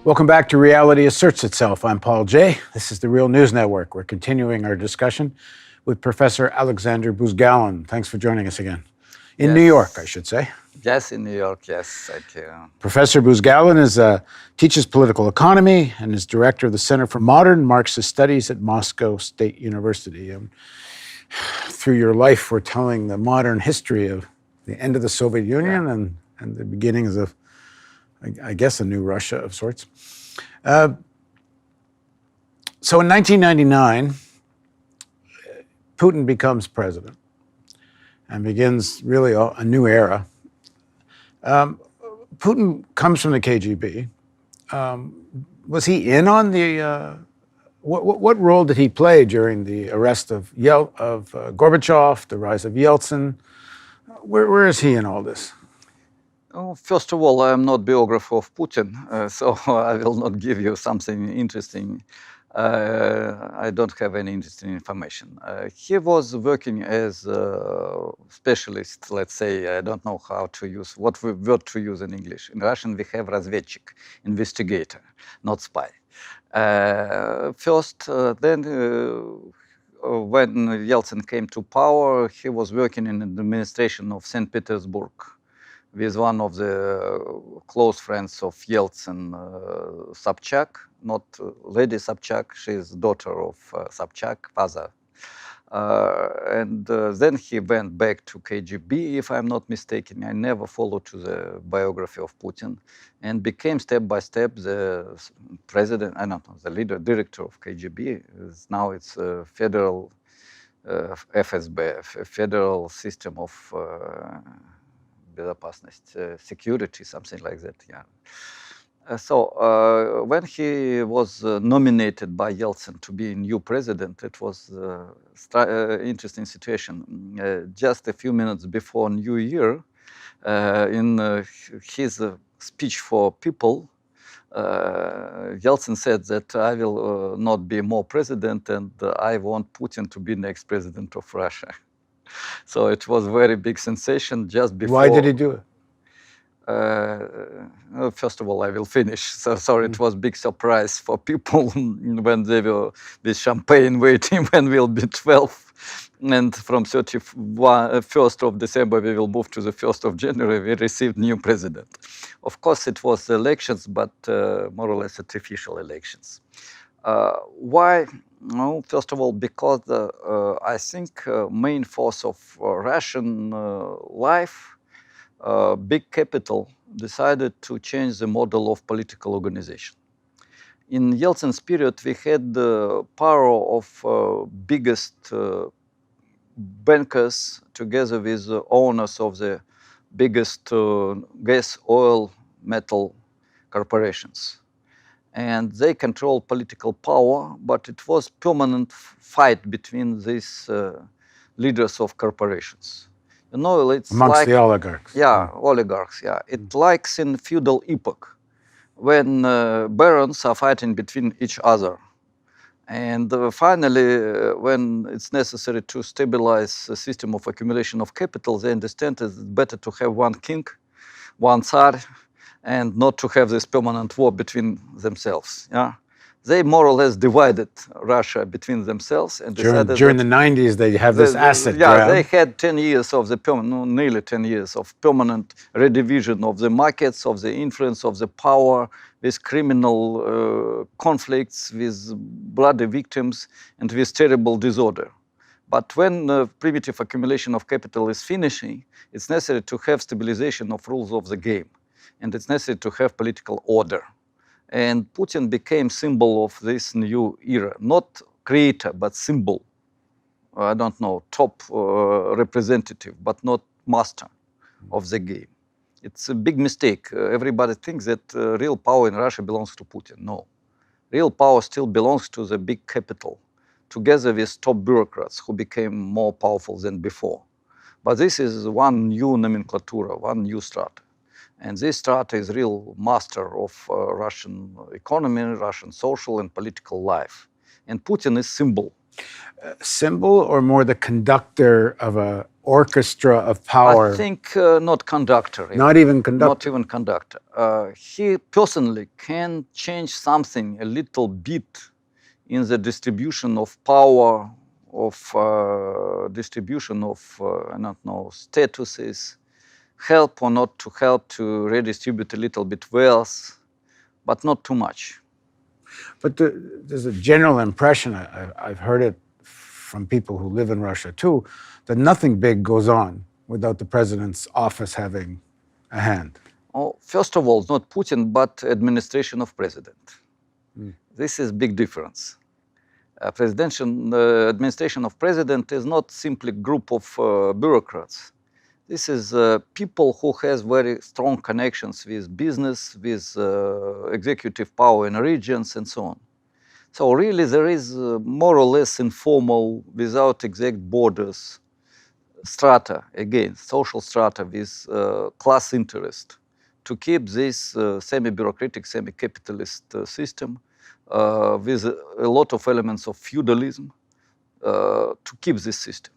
Welcome back to Reality Asserts Itself. I'm Paul Jay. This is the Real News Network. We're continuing our discussion with Professor Aleksandr Buzgalin. Thanks for joining us again. In New York, I should say. Yes, in New York, yes, thank you. Professor Buzgalin teaches political economy and is director of the Center for Modern Marxist Studies at Moscow State University. Through your life, we're telling the modern history of the end of the Soviet Union and the beginnings of, I guess, a new Russia of sorts. So in 1999, Putin becomes president and begins really a new era. Putin comes from the KGB. Was he in on the, what role did he play during the arrest of Gorbachev, the rise of Yeltsin? Where is he in all this? Oh, first of all, I am not biographer of Putin, so I will not give you something interesting. I don't have any interesting information. He was working as a specialist, let's say. I don't know how to use, what word to use in English. In Russian, we have разведчик, investigator, not spy. Then when Yeltsin came to power, he was working in the administration of St. Petersburg with one of the close friends of Yeltsin, Sobchak, not Lady Sobchak, she is daughter of Sobchak, father. Then he went back to KGB, if I'm not mistaken. I never followed to the biography of Putin, and became step by step the president, I don't know, the leader, director of KGB. Now it's a federal FSB, federal system of security, something like that, yeah. So when he was nominated by Yeltsin to be a new president, it was an interesting situation. Just a few minutes before New Year, in his speech for people, Yeltsin said that I will not be more president, and I want Putin to be next president of Russia. So it was a very big sensation just before. Why did he do it? First of all, I will finish. So sorry, it was a big surprise for people when they were with champagne waiting when we'll be 12. And from 1st of December, we will move to the 1st of January, we received new president. Of course, it was elections, but more or less artificial elections. Why? No, first of all, because I think main force of Russian life, big capital, decided to change the model of political organization. In Yeltsin's period, we had the power of biggest bankers together with the owners of the biggest gas, oil, metal corporations. And they controlled political power, but it was permanent fight between these leaders of corporations. You know, it's amongst like the oligarchs. Yeah, oligarchs. Yeah, it likes in feudal epoch when barons are fighting between each other, and finally, when it's necessary to stabilize a system of accumulation of capital, they understand it's better to have one king, one Tsar, and not to have this permanent war between themselves. Yeah, they more or less divided Russia between themselves and decided during the 90s they have this asset grab. They had 10 years of the nearly 10 years of permanent redivision of the markets, of the influence, of the power, with criminal conflicts, with bloody victims, and with terrible disorder. But when primitive accumulation of capital is finishing, it's necessary to have stabilization of rules of the game. And it's necessary to have political order. And Putin became symbol of this new era, not creator, but symbol. I don't know, top representative, but not master of the game. It's a big mistake. Everybody thinks that real power in Russia belongs to Putin. No. Real power still belongs to the big capital, together with top bureaucrats who became more powerful than before. But this is one new nomenclatura, one new strata. And this strata is real master of Russian economy, Russian social and political life. And Putin is symbol. Symbol or more the conductor of a orchestra of power. I think not conductor. Not even conductor. Not even conductor. He personally can change something a little bit in the distribution of power, of distribution of, I don't know, statuses, help or not to help to redistribute a little bit wealth, but not too much. But there's a general impression, I've heard it from people who live in Russia too, that nothing big goes on without the president's office having a hand. Oh, first of all, not Putin, but administration of president. This is big difference. Administration of president is not simply group of bureaucrats. This is people who has very strong connections with business, with executive power in regions and so on. So really there is more or less informal, without exact borders, strata, again, social strata with class interest to keep this semi-bureaucratic, semi-capitalist system with a lot of elements of feudalism to keep this system.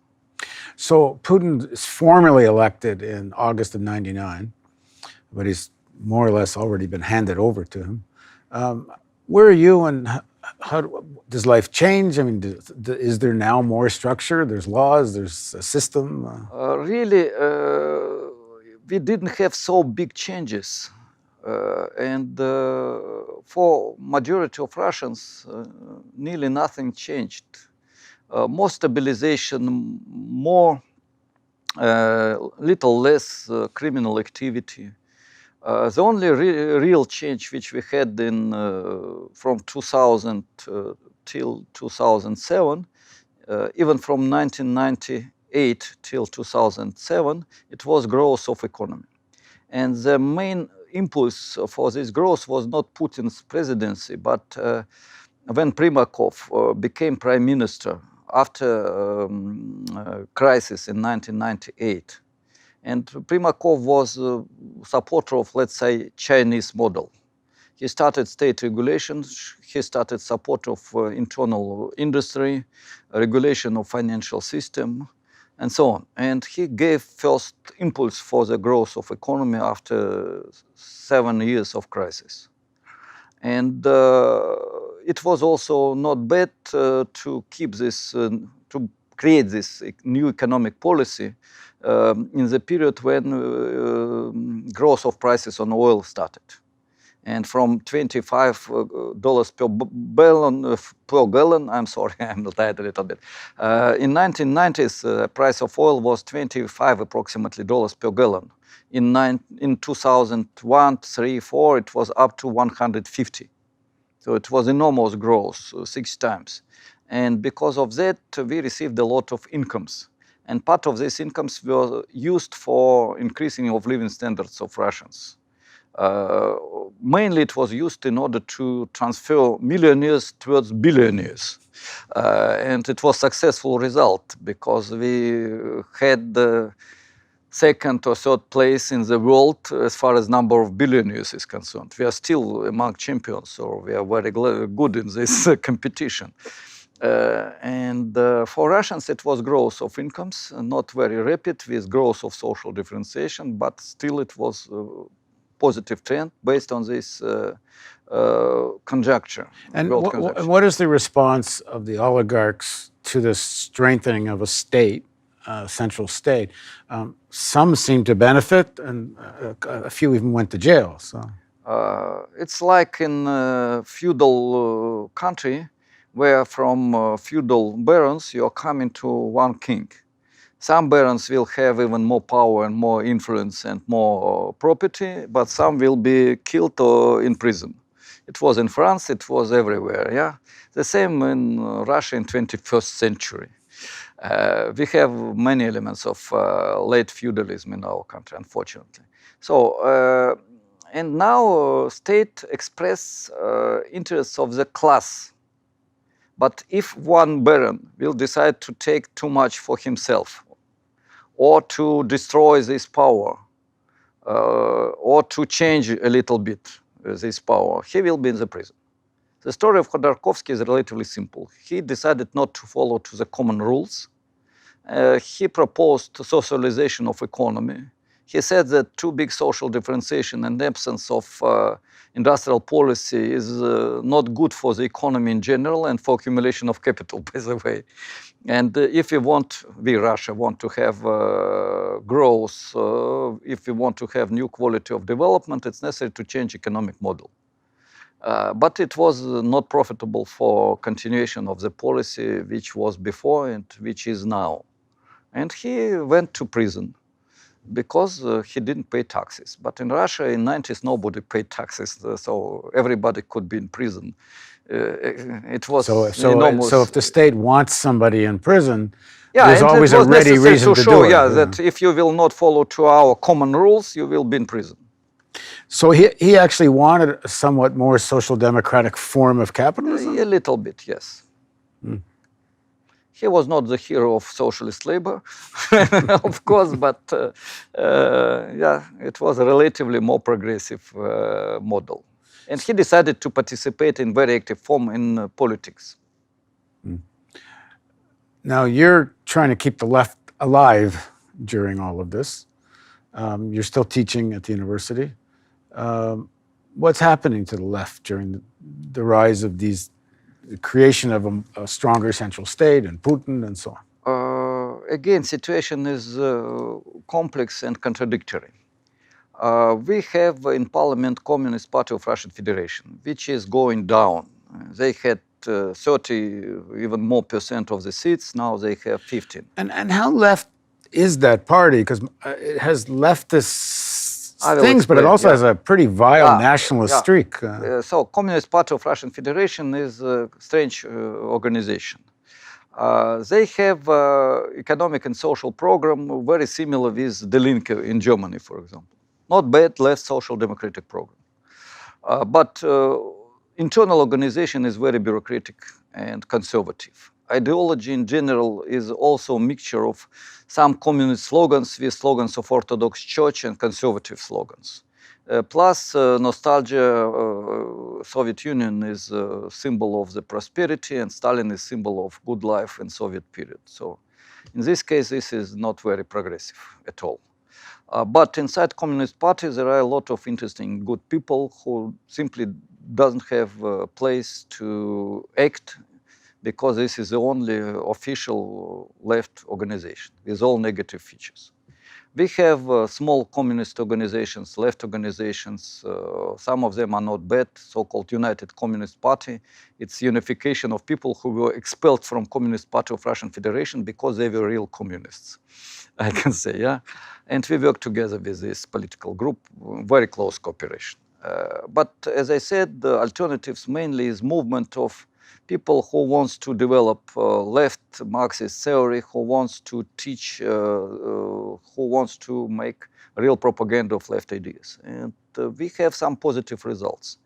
So Putin is formally elected in August of '99, but he's more or less already been handed over to him. Where are you, and how does life change? I mean, is there now more structure? There's laws, there's a system? Really, we didn't have so big changes. And for majority of Russians, nearly nothing changed. More stabilization, more, little less criminal activity. The only real change which we had in from 2000 till 2007, even from 1998 till 2007, it was growth of economy. And the main impulse for this growth was not Putin's presidency, but when Primakov became prime minister after crisis in 1998. And Primakov was a supporter of, let's say, Chinese model. He started state regulations, he started support of internal industry, regulation of financial system, and so on. And he gave first impulse for the growth of economy after 7 years of crisis. And it was also not bad to keep this, to create this new economic policy in the period when growth of prices on oil started. And from $25 per gallon, I'm sorry, I'm tired a little bit. In 1990s, price of oil was 25 approximately dollars per gallon. In 2001, 3, 4, it was up to 150. So it was enormous growth, 6 times. And because of that, we received a lot of incomes. And part of these incomes were used for increasing of living standards of Russians. Mainly it was used in order to transfer millionaires towards billionaires. And it was a successful result because we had the second or third place in the world as far as number of billionaires is concerned. We are still among champions, so we are very good in this competition. And for Russians, it was growth of incomes, not very rapid with growth of social differentiation, but still it was a positive trend based on this conjuncture. And what is the response of the oligarchs to the strengthening of a state, central state? Some seem to benefit, and a few even went to jail. So it's like in a feudal country, where from feudal barons you are coming to one king. Some barons will have even more power and more influence and more property, but some will be killed or in prison. It was in France, it was everywhere, yeah? The same in Russia in 21st century. We have many elements of late feudalism in our country, unfortunately. So, and now state express interests of the class. But if one baron will decide to take too much for himself, or to destroy this power, or to change a little bit this power, he will be in the prison. The story of Khodorkovsky is relatively simple. He decided not to follow to the common rules, He proposed socialization of economy. He said that too big social differentiation and absence of industrial policy is not good for the economy in general and for accumulation of capital, by the way. And if we Russia want to have growth, if we want to have new quality of development, it's necessary to change economic model. But it was not profitable for continuation of the policy which was before and which is now. And he went to prison because he didn't pay taxes. But in Russia in 90s, nobody paid taxes, so everybody could be in prison. It was enormous. So if the state wants somebody in prison, Yeah, there's and always it a was ready necessary reason to to show, do it. that if you will not follow to our common rules, you will be in prison. So he actually wanted a somewhat more social democratic form of capitalism? A little bit, yes. He was not the hero of socialist labor, of course, but yeah, it was a relatively more progressive model. And he decided to participate in very active form in politics. Now, you're trying to keep the left alive during all of this. You're still teaching at the university. What's happening to the left during the rise of the creation of a stronger central state and Putin and so on? Again, situation is complex and contradictory. We have in parliament Communist Party of Russian Federation, which is going down. They had 30, even more % of the seats. Now they have 15. And how left is that party? Because it has leftist things, but it also has a pretty vile nationalist streak. So Communist Party of Russian Federation is a strange organization. They have economic and social program very similar with Die Linke in Germany, for example. Not bad, left social democratic program. But internal organization is very bureaucratic and conservative. Ideology in general is also a mixture of some communist slogans with slogans of Orthodox Church and conservative slogans. Plus nostalgia, Soviet Union is a symbol of the prosperity and Stalin is symbol of good life in Soviet period. So in this case, this is not very progressive at all. But inside Communist Party, there are a lot of interesting, good people who simply doesn't have a place to act because this is the only official left organization with all negative features. We have small communist organizations, left organizations. Some of them are not bad, so-called United Communist Party. It's unification of people who were expelled from Communist Party of Russian Federation because they were real communists, I can say, yeah. And we work together with this political group, very close cooperation. But as I said, the alternatives mainly is movement of people who wants to develop left Marxist theory, who wants to teach, who wants to make real propaganda of left ideas. And we have some positive results.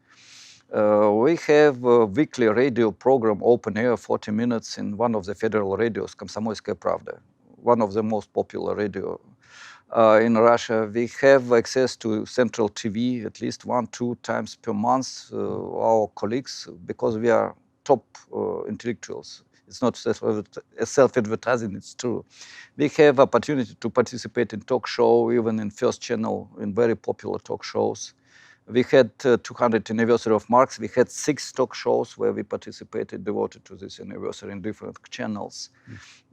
We have a weekly radio program, open air, 40 minutes in one of the federal radios, Komsomolskaya Pravda, one of the most popular radio in Russia. We have access to central TV at least 1-2 times per month, our colleagues, because we are top intellectuals. It's not self-advertising, it's true. We have opportunity to participate in talk show, even in First Channel, in very popular talk shows. We had 200th anniversary of Marx. We had 6 talk shows where we participated, devoted to this anniversary in different channels.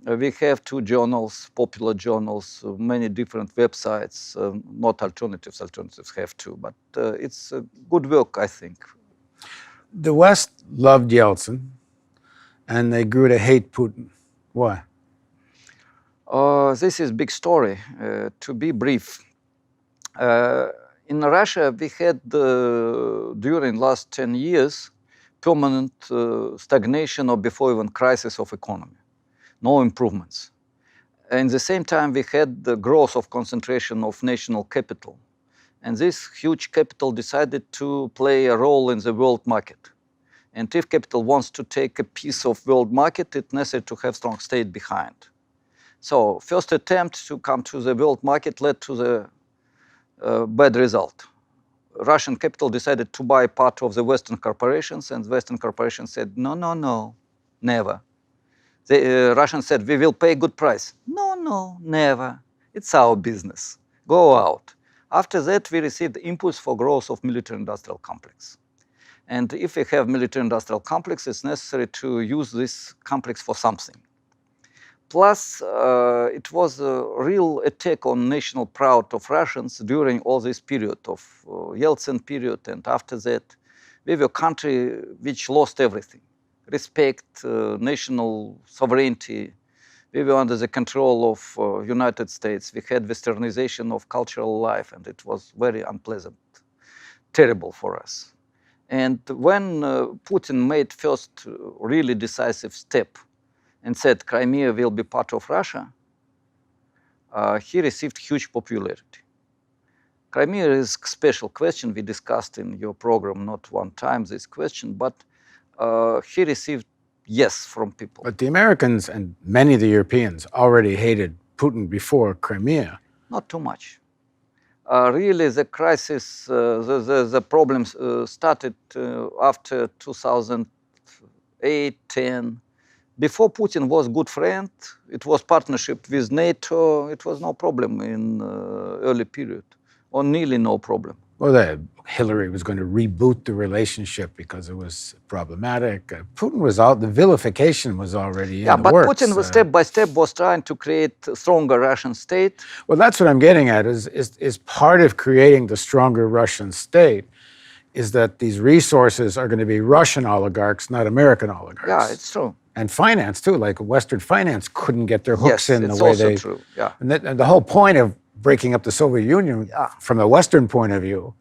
We have 2 journals, popular journals, many different websites, not alternatives. Alternatives have 2, but it's good work, I think. The West loved Yeltsin, and they grew to hate Putin. Why? This is big story. To be brief, in Russia, we had, during last 10 years, permanent stagnation or before even crisis of economy. No improvements. And at the same time, we had the growth of concentration of national capital. And this huge capital decided to play a role in the world market. And if capital wants to take a piece of world market, it's necessary to have strong state behind. So first attempt to come to the world market led to the bad result. Russian capital decided to buy part of the Western corporations, and Western corporations said, no, no, no, never. The Russians said, we will pay a good price. No, no, never. It's our business. Go out. After that, we received impulse for growth of military-industrial complex. And if we have military-industrial complex, it's necessary to use this complex for something. Plus, it was a real attack on national pride of Russians during all this period of Yeltsin period, and after that, we were a country which lost everything. Respect, national sovereignty. We were under the control of United States. We had westernization of cultural life, and it was very unpleasant, terrible for us. And when Putin made first really decisive step and said Crimea will be part of Russia, he received huge popularity. Crimea is a special question. We discussed in your program not one time this question, but he received yes from people. But the Americans and many of the Europeans already hated Putin before Crimea. Not too much. Really, the crisis, the problems started after 2008, 10. Before Putin was good friend, it was partnership with NATO, it was no problem in early period, or nearly no problem. Well, Hillary was going to reboot the relationship because it was problematic. Putin was out, the vilification was already in the but works. Putin was step by step was trying to create a stronger Russian state. Well, that's what I'm getting at, is part of creating the stronger Russian state is that these resources are going to be Russian oligarchs, not American oligarchs. Yeah, it's true. And finance too, like Western finance couldn't get their hooks in the way they. Yes, it's also true. Yeah. And the whole point of breaking up the Soviet Union, from a Western point of view,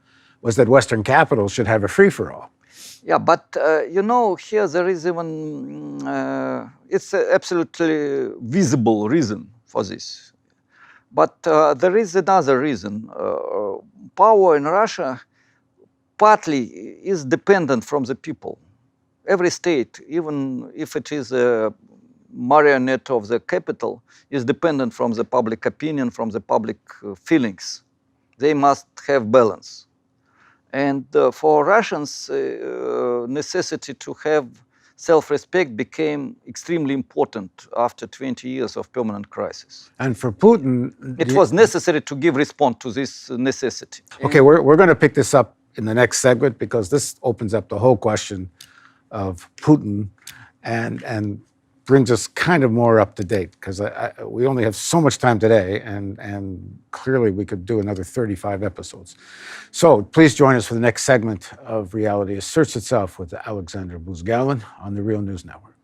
was that Western capital should have a free-for-all. Yeah, but here there is even it's an absolutely visible reason for this. But there is another reason. Power in Russia partly is dependent from the people. Every state, even if it is a marionette of the capital, is dependent from the public opinion, from the public feelings. They must have balance. And for Russians, necessity to have self-respect became extremely important after 20 years of permanent crisis. And for Putin... It was necessary to give response to this necessity. Okay, we're going to pick this up in the next segment because this opens up the whole question of Putin and brings us kind of more up to date because we only have so much time today and clearly we could do another 35 episodes. So please join us for the next segment of Reality Asserts Itself with Aleksandr Buzgalin on the Real News Network.